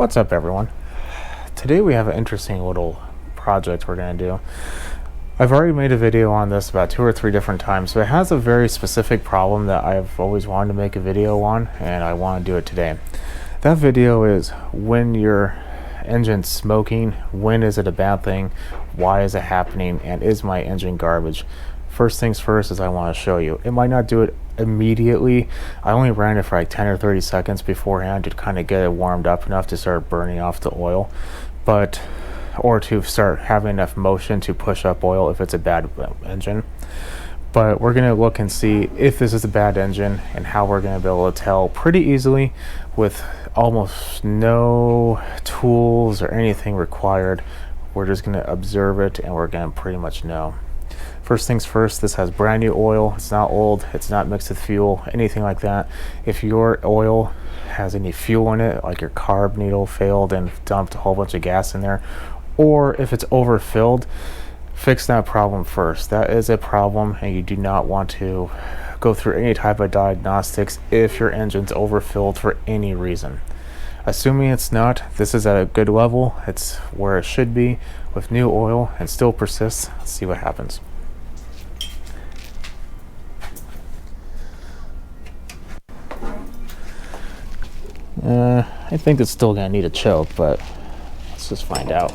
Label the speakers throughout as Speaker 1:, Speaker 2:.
Speaker 1: What's up, everyone? Today we have an interesting little project we're going to do. I've already made a video on this about 2 or 3 different times, but it has a very specific problem that I've always wanted to make a video on, and I want to do it today. That video is when your engine's smoking, when is it a bad thing, why is it happening, and is my engine garbage? First things first is I want to show you. It might not do it immediately. I only ran it for like 10 or 30 seconds beforehand to kind of get it warmed up enough to start burning off the oil, or to start having enough motion to push up oil if it's a bad engine. But we're going to look and see if this is a bad engine and how we're going to be able to tell pretty easily with almost no tools or anything required. We're just going to observe it and we're going to pretty much know. First things first, this has brand new oil. It's not old, it's not mixed with fuel, anything like that. If your oil has any fuel in it, like your carb needle failed and dumped a whole bunch of gas in there, or if it's overfilled, fix that problem first. That is a problem, and you do not want to go through any type of diagnostics if your engine's overfilled for any reason. Assuming it's not, this is at a good level. It's where it should be with new oil and still persists. Let's see what happens. I think it's still gonna need a choke, but let's just find out.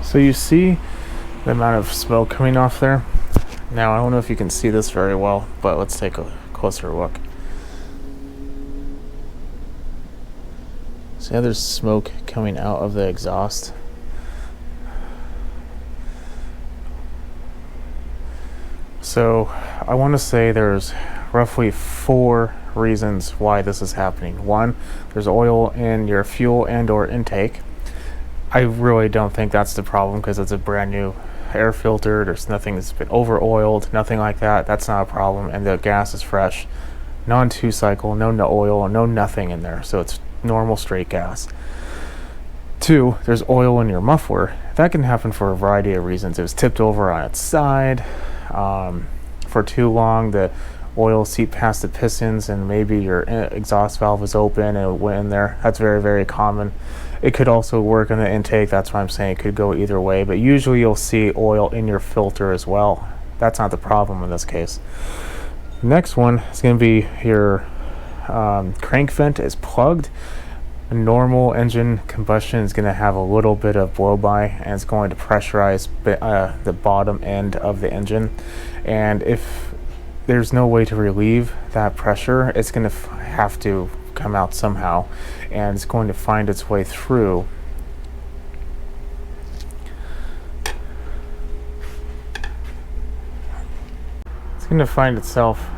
Speaker 1: So you see the amount of smoke coming off there. Now I don't know if you can see this very well, but let's take a closer look. See how there's smoke coming out of the exhaust? So I want to say there's roughly 4 reasons why this is happening. 1, there's oil in your fuel and or intake. I really don't think that's the problem because it's a brand new air filter. There's nothing that's been over oiled, nothing like that. That's not a problem, and the gas is fresh. Non 2-cycle, no oil, no nothing in there, so it's normal straight gas. 2, there's oil in your muffler. That can happen for a variety of reasons. It was tipped over on its side for too long. The oil seeped past the pistons and maybe your exhaust valve was open and it went in there. That's very, very common. It could also work in the intake. That's why I'm saying it could go either way, but usually you'll see oil in your filter as well. That's not the problem in this case. Next one is going to be your crank vent is plugged. A normal engine combustion is going to have a little bit of blow by, and it's going to pressurize the bottom end of the engine. And if there's no way to relieve that pressure, it's going to have to come out somehow, and it's going to find its way through going to find itself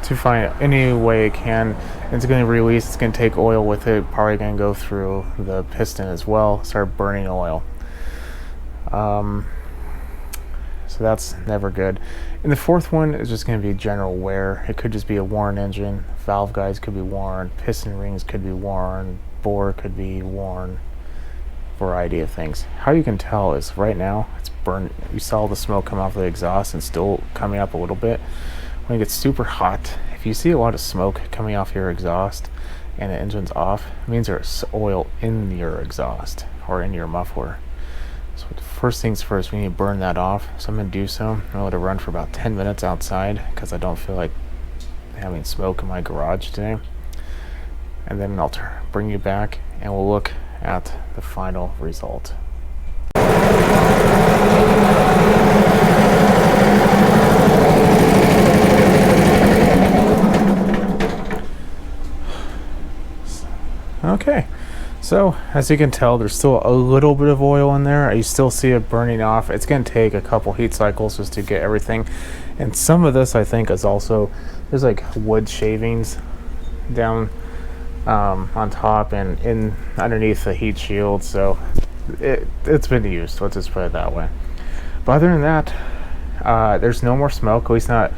Speaker 1: to find any way it can. It's going to release, it's going to take oil with it, probably going to go through the piston as well, start burning oil. So that's never good. And the fourth one is just going to be general wear. It could just be a worn engine, valve guides could be worn, piston rings could be worn, bore could be worn, variety of things. How you can tell is right now it's burned. You saw the smoke come off the exhaust and still coming up a little bit. When it gets super hot, if you see a lot of smoke coming off your exhaust and the engine's off, it means there's oil in your exhaust or in your muffler. So first things first, we need to burn that off. So I'm going to do so. I'm going to let it run for about 10 minutes outside because I don't feel like having smoke in my garage today. And then I'll bring you back and we'll look at the final result. Okay, so as you can tell, there's still a little bit of oil in there. You still see it burning off. It's going to take a couple heat cycles just to get everything. And some of this, I think, is also, there's like wood shavings down on top and in underneath the heat shield. So it's been used. Let's just put it that way. But other than that, there's no more smoke, at least not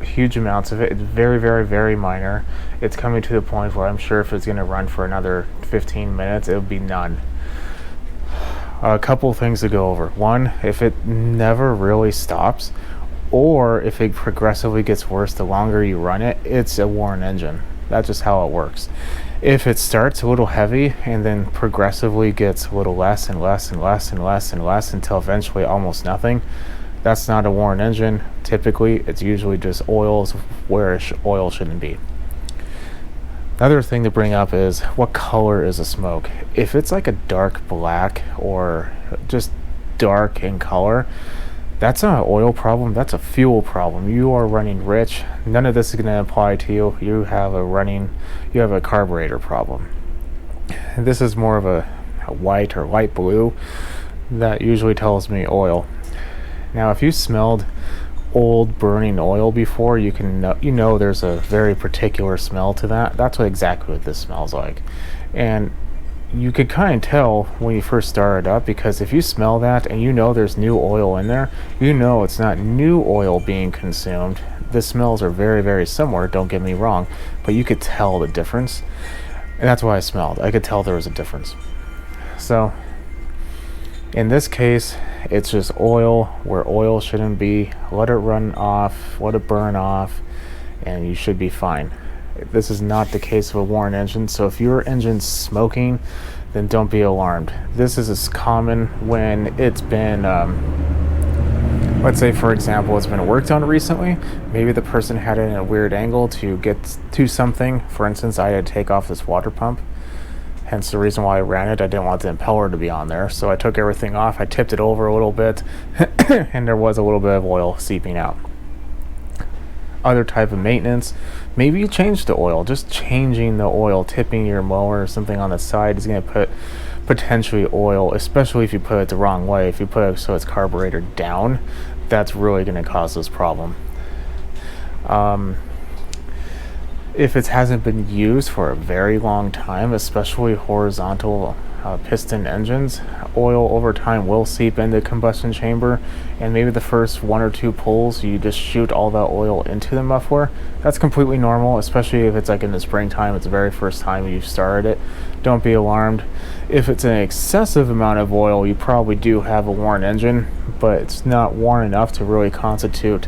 Speaker 1: huge amounts of it. It's very, very, very minor. It's coming to the point where I'm sure if it's going to run for another 15 minutes, it would be none. A couple things to go over. One, if it never really stops, or if it progressively gets worse the longer you run it, it's a worn engine. That's just how it works. If it starts a little heavy and then progressively gets a little less and less and less and less and less until eventually almost nothing, that's not a worn engine. Typically, it's usually just oils where oil shouldn't be. Another thing to bring up is what color is the smoke? If it's like a dark black or just dark in color, that's not an oil problem, that's a fuel problem. You are running rich. None of this is going to apply to you. You have a carburetor problem. And this is more of a white or light blue. That usually tells me oil. Now, if you smelled old burning oil before, you know there's a very particular smell to that. That's exactly what this smells like. And you could kind of tell when you first start it up, because if you smell that and you know there's new oil in there, you know it's not new oil being consumed. The smells are very, very similar, don't get me wrong, but you could tell the difference. And that's why I smelled. I could tell there was a difference. So in this case, it's just oil where oil shouldn't be. Let it run off, let it burn off, and you should be fine. This is not the case of a worn engine, so if your engine's smoking, then don't be alarmed. This is as common when it's been, let's say for example, it's been worked on recently. Maybe the person had it in a weird angle to get to something. For instance, I had to take off this water pump. Hence the reason why I ran it. I didn't want the impeller to be on there. So I took everything off, I tipped it over a little bit, and there was a little bit of oil seeping out. Other type of maintenance, maybe you change the oil. Just changing the oil, tipping your mower or something on the side is going to put potentially oil, especially if you put it the wrong way. If you put it so it's carburetor down, that's really going to cause this problem. If it hasn't been used for a very long time, especially horizontal piston engines, oil over time will seep into the combustion chamber, and maybe the first 1 or 2 pulls you just shoot all that oil into the muffler. That's completely normal, especially if it's like in the springtime, it's the very first time you've started it. Don't be alarmed. If it's an excessive amount of oil, you probably do have a worn engine, but it's not worn enough to really constitute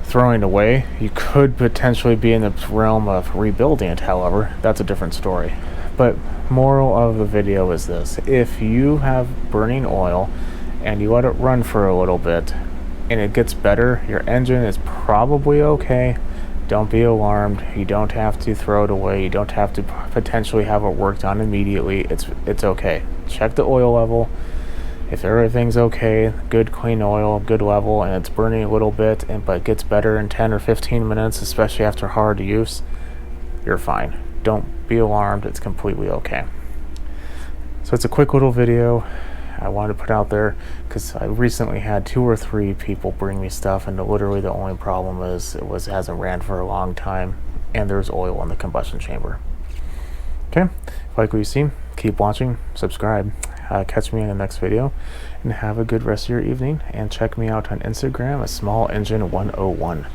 Speaker 1: throwing it away. You could potentially be in the realm of rebuilding it, however. That's a different story. But moral of the video is this: if you have burning oil and you let it run for a little bit and it gets better, your engine is probably okay. Don't be alarmed. You don't have to throw it away. You don't have to potentially have it worked on immediately. It's okay. Check the oil level. If everything's okay, good clean oil, good level, and it's burning a little bit, but it gets better in 10 or 15 minutes, especially after hard use, you're fine. Don't be alarmed. It's completely okay. So it's a quick little video. I wanted to put out there because I recently had 2 or 3 people bring me stuff, and literally the only problem is it hasn't ran for a long time, and there's oil in the combustion chamber. Okay, if you like what you see, keep watching, subscribe, catch me in the next video, and have a good rest of your evening, and check me out on Instagram at SmallEngine101.